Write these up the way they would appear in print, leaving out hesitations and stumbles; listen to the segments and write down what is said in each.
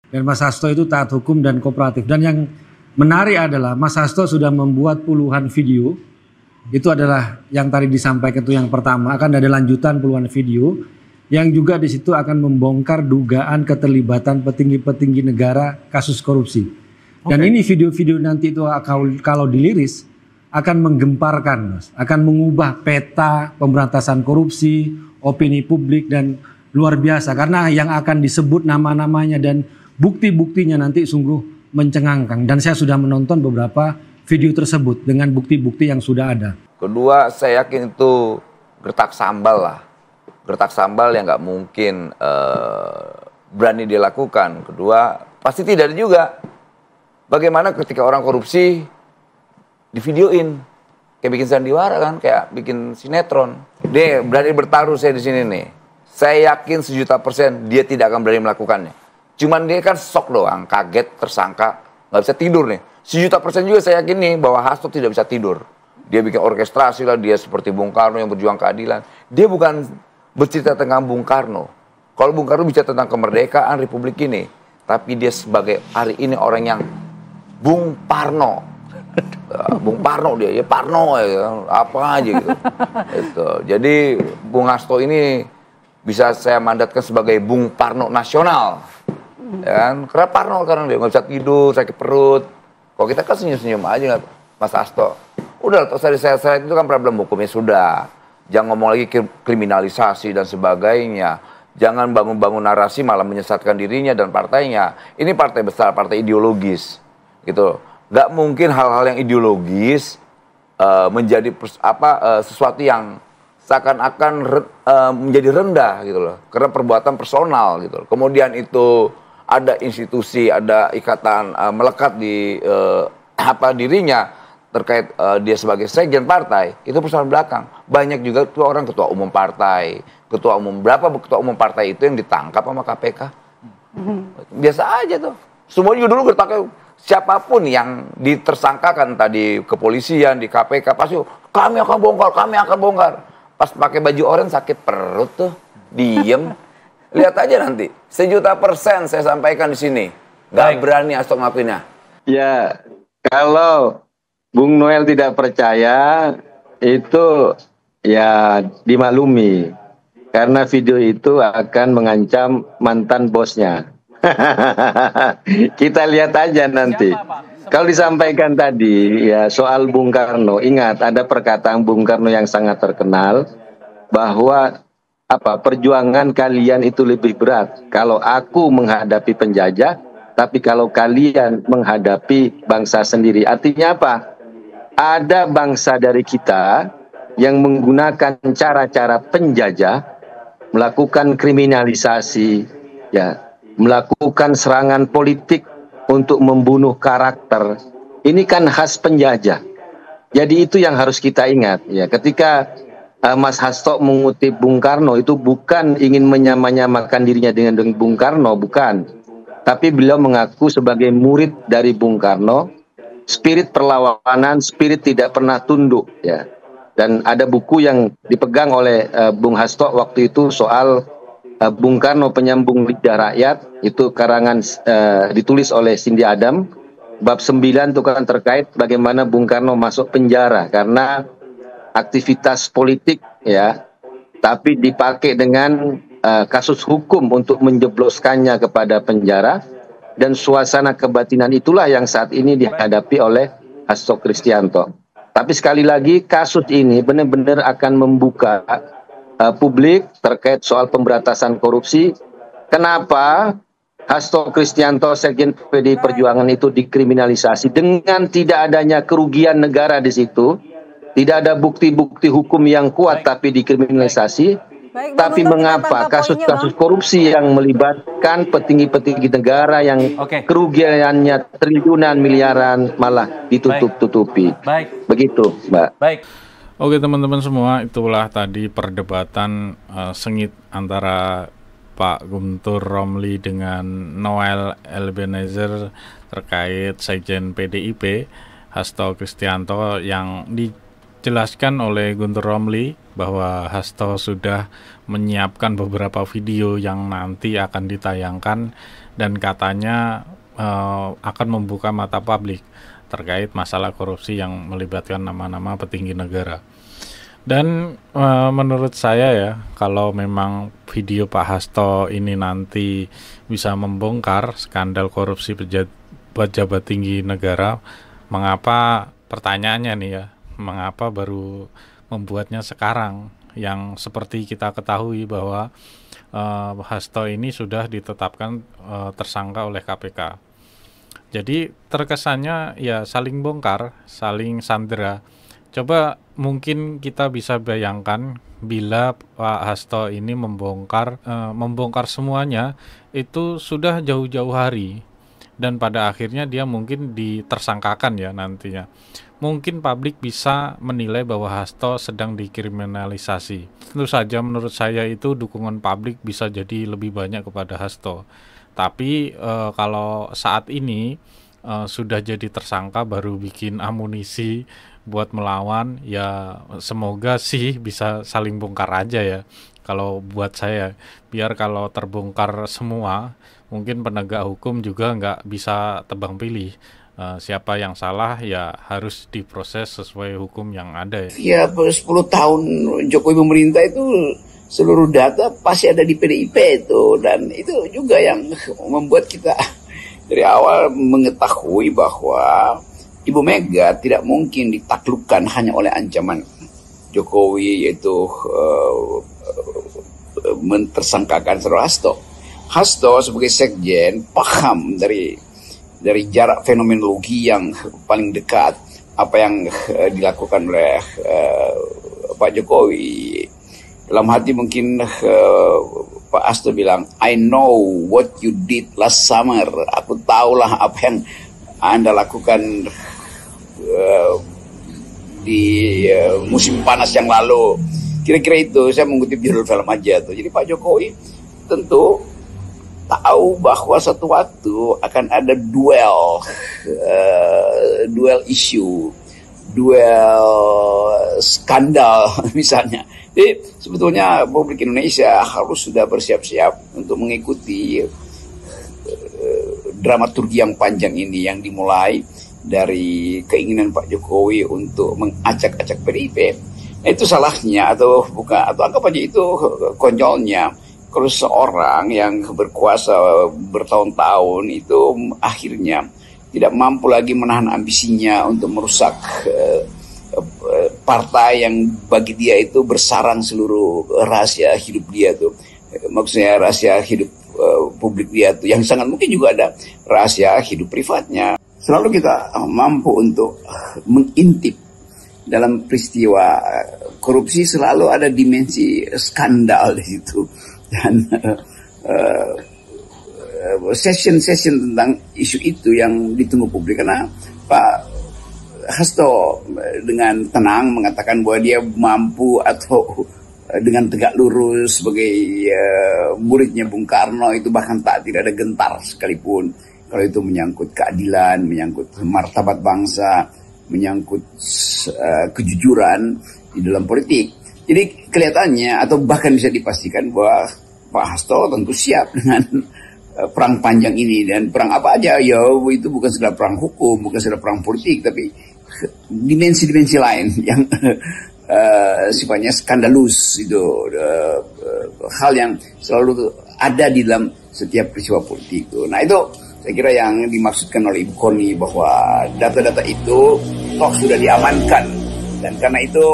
Dan Mas Hasto itu taat hukum dan kooperatif. Dan yang menarik adalah Mas Hasto sudah membuat puluhan video. Itu adalah yang tadi disampaikan itu yang pertama. Akan ada lanjutan puluhan video yang juga di situ akan membongkar dugaan keterlibatan petinggi-petinggi negara kasus korupsi. Dan ini video-video nanti itu kalau diliris akan menggemparkan, Mas, akan mengubah peta pemberantasan korupsi, opini publik, dan luar biasa karena yang akan disebut nama-namanya dan bukti-buktinya nanti sungguh mencengangkan. Dan saya sudah menonton beberapa video tersebut dengan bukti-bukti yang sudah ada. Kedua, saya yakin itu gertak sambal lah. Gertak sambal yang nggak mungkin berani dilakukan. Kedua, pasti tidak ada juga. Bagaimana ketika orang korupsi di videoin, kayak bikin sandiwara kan, kayak bikin sinetron. Dia berani bertaruh saya di sini nih. Saya yakin 1.000.000% dia tidak akan berani melakukannya. Cuman dia kan shock doang, kaget, tersangka, nggak bisa tidur nih. 1.000.000% juga saya yakin nih bahwa Hasto tidak bisa tidur. Dia bikin orkestrasi lah, dia seperti Bung Karno yang berjuang keadilan. Dia bukan bercerita tentang Bung Karno. Kalau Bung Karno bicara tentang kemerdekaan Republik ini, tapi dia sebagai hari ini orang yang Bung Parno. Bung Parno dia, ya Parno ya, apa aja gitu. Itu. Jadi Bung Hasto ini bisa saya mandatkan sebagai Bung Parno nasional. Ya kan? Karena Parno karena dia nggak bisa tidur, sakit perut. Kalau kita kan senyum-senyum aja Mas Hasto. Udah, terus dari saya itu kan problem hukumnya sudah. Jangan ngomong lagi kriminalisasi dan sebagainya. Jangan bangun-bangun narasi malah menyesatkan dirinya dan partainya. Ini partai besar, partai ideologis. Gitu. Gak mungkin hal-hal yang ideologis menjadi sesuatu yang seakan-akan menjadi rendah gitu loh. Karena perbuatan personal gitu loh. Kemudian itu ada institusi, ada ikatan melekat di dirinya terkait dia sebagai sekjen partai, itu persoalan belakang. Banyak juga tuh orang ketua umum partai, berapa ketua umum partai itu yang ditangkap sama KPK. Biasa aja tuh. Semua juga dulu gertaknya siapapun yang ditersangkakan tadi kepolisian, di KPK, pasti kami akan bongkar. Pas pakai baju oranye sakit perut tuh, diem. Lihat aja nanti, 1.000.000% saya sampaikan di sini. Gak berani Hasto ngakuinnya. Ya, kalau Bung Noel tidak percaya, itu ya dimaklumi. Karena video itu akan mengancam mantan bosnya. Kita lihat aja nanti. Kalau disampaikan tadi ya soal Bung Karno, ingat ada perkataan Bung Karno yang sangat terkenal bahwa perjuangan kalian itu lebih berat kalau aku menghadapi penjajah, tapi kalau kalian menghadapi bangsa sendiri. Artinya apa? Ada bangsa dari kita yang menggunakan cara-cara penjajah, melakukan kriminalisasi, ya, melakukan serangan politik untuk membunuh karakter. Ini kan khas penjajah. Jadi itu yang harus kita ingat. Ya, ketika Mas Hasto mengutip Bung Karno itu bukan ingin menyamakan dirinya dengan Bung Karno, bukan. Tapi beliau mengaku sebagai murid dari Bung Karno, spirit perlawanan, spirit tidak pernah tunduk. Ya. Dan ada buku yang dipegang oleh Bung Hasto waktu itu soal Bung Karno Penyambung Lidah Rakyat, itu karangan ditulis oleh Cindy Adam. Bab 9 itu kan terkait bagaimana Bung Karno masuk penjara karena aktivitas politik, ya, tapi dipakai dengan kasus hukum untuk menjebloskannya kepada penjara, dan suasana kebatinan itulah yang saat ini dihadapi oleh Hasto Kristianto. Tapi sekali lagi kasus ini benar-benar akan membuka publik terkait soal pemberantasan korupsi. Kenapa Hasto Kristianto Sekjen PDI Perjuangan itu dikriminalisasi dengan tidak adanya kerugian negara di situ, tidak ada bukti-bukti hukum yang kuat tapi dikriminalisasi. Tapi mengapa kasus-kasus korupsi yang melibatkan petinggi-petinggi negara yang kerugiannya triliunan miliaran malah ditutup-tutupi? Begitu, Mbak. Baik. Oke teman-teman semua, itulah tadi perdebatan sengit antara Pak Guntur Romli dengan Noel Eliezer terkait Sekjen PDIP Hasto Kristianto, yang dijelaskan oleh Guntur Romli bahwa Hasto sudah menyiapkan beberapa video yang nanti akan ditayangkan dan katanya akan membuka mata publik terkait masalah korupsi yang melibatkan nama-nama petinggi negara. Dan menurut saya ya, kalau memang video Pak Hasto ini nanti bisa membongkar skandal korupsi pejabat tinggi negara, mengapa, pertanyaannya nih ya, mengapa baru membuatnya sekarang, yang seperti kita ketahui bahwa Hasto ini sudah ditetapkan tersangka oleh KPK. Jadi terkesannya ya saling bongkar, saling sandera. Coba mungkin kita bisa bayangkan bila Pak Hasto ini membongkar semuanya itu sudah jauh-jauh hari, dan pada akhirnya dia mungkin ditersangkakan ya nantinya. Mungkin publik bisa menilai bahwa Hasto sedang dikriminalisasi. Tentu saja menurut saya itu dukungan publik bisa jadi lebih banyak kepada Hasto. Tapi kalau saat ini sudah jadi tersangka baru bikin amunisi buat melawan, ya semoga sih bisa saling bongkar aja ya. Kalau buat saya, biar kalau terbongkar semua, mungkin penegak hukum juga nggak bisa tebang pilih. Siapa yang salah ya harus diproses sesuai hukum yang ada ya. Ya 10 tahun Jokowi memerintah itu seluruh data pasti ada di PDIP itu, dan itu juga yang membuat kita dari awal mengetahui bahwa Ibu Mega tidak mungkin ditaklukkan hanya oleh ancaman Jokowi, yaitu mentersangkakan Saudara Hasto. Hasto sebagai sekjen paham dari jarak fenomenologi yang paling dekat apa yang dilakukan oleh Pak Jokowi. Dalam hati mungkin Pak Hasto bilang, I know what you did last summer. Aku tahulah apa yang Anda lakukan di musim panas yang lalu. Kira-kira itu, saya mengutip judul film aja tuh. Jadi Pak Jokowi tentu tahu bahwa suatu waktu akan ada duel isu, duel skandal misalnya. Jadi sebetulnya publik Indonesia harus sudah bersiap-siap untuk mengikuti dramaturgi yang panjang ini yang dimulai dari keinginan Pak Jokowi untuk mengacak-acak PDIP. Nah, itu salahnya atau bukan, atau anggap aja itu konyolnya kalau seorang yang berkuasa bertahun-tahun itu akhirnya tidak mampu lagi menahan ambisinya untuk merusak partai yang bagi dia itu bersarang seluruh rahasia hidup dia tuh. Maksudnya rahasia hidup publik dia tuh, yang sangat mungkin juga ada rahasia hidup privatnya. Selalu kita mampu untuk mengintip dalam peristiwa korupsi, selalu ada dimensi skandal di situ, dan session tentang isu itu yang ditunggu publik, karena Pak Hasto dengan tenang mengatakan bahwa dia mampu atau dengan tegak lurus sebagai muridnya Bung Karno itu bahkan tidak ada gentar sekalipun kalau itu menyangkut keadilan, menyangkut martabat bangsa, menyangkut kejujuran di dalam politik. Jadi kelihatannya atau bahkan bisa dipastikan bahwa Pak Hasto tentu siap dengan perang panjang ini, dan perang apa aja ya, itu bukan sekedar perang hukum, bukan sekedar perang politik, tapi dimensi-dimensi lain yang sifatnya skandalus itu, hal yang selalu ada di dalam setiap peristiwa politik itu. Nah itu saya kira yang dimaksudkan oleh Ibu Koni, bahwa data-data itu toh sudah diamankan, dan karena itu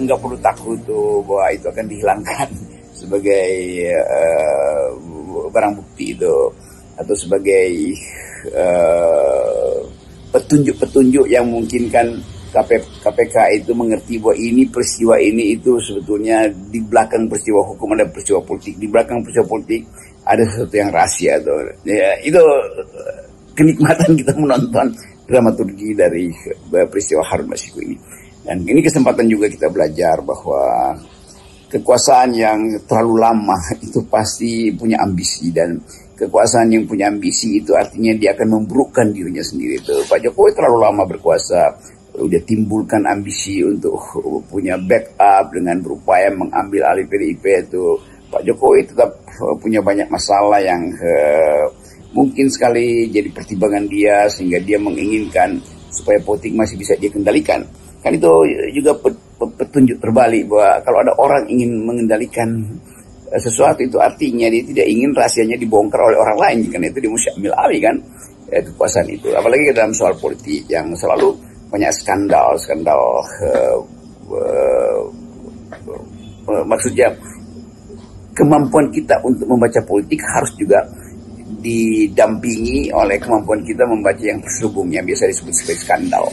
nggak perlu takut tuh bahwa itu akan dihilangkan sebagai barang bukti itu, atau sebagai petunjuk-petunjuk yang memungkinkan KPK itu mengerti bahwa ini peristiwa ini itu sebetulnya di belakang peristiwa hukum ada peristiwa politik, di belakang peristiwa politik ada sesuatu yang rahasia tuh. Ya, itu kenikmatan kita menonton dramaturgi dari peristiwa Harun Masiku ini. Dan ini kesempatan juga kita belajar bahwa kekuasaan yang terlalu lama itu pasti punya ambisi, dan kekuasaan yang punya ambisi itu artinya dia akan memburukkan dirinya sendiri. Itu Pak Jokowi terlalu lama berkuasa, dia timbulkan ambisi untuk punya backup dengan berupaya mengambil alih PDIP itu. Pak Jokowi tetap punya banyak masalah yang mungkin sekali jadi pertimbangan dia sehingga dia menginginkan supaya politik masih bisa dia kendalikan. Kan itu juga petunjuk terbalik bahwa kalau ada orang ingin mengendalikan sesuatu itu artinya dia tidak ingin rahasianya dibongkar oleh orang lain, karena itu dia mesti ambil alih kan kekuasaan itu. Apalagi dalam soal politik yang selalu banyak skandal maksudnya kemampuan kita untuk membaca politik harus juga didampingi oleh kemampuan kita membaca yang terselubungnya, biasa disebut sebagai skandal.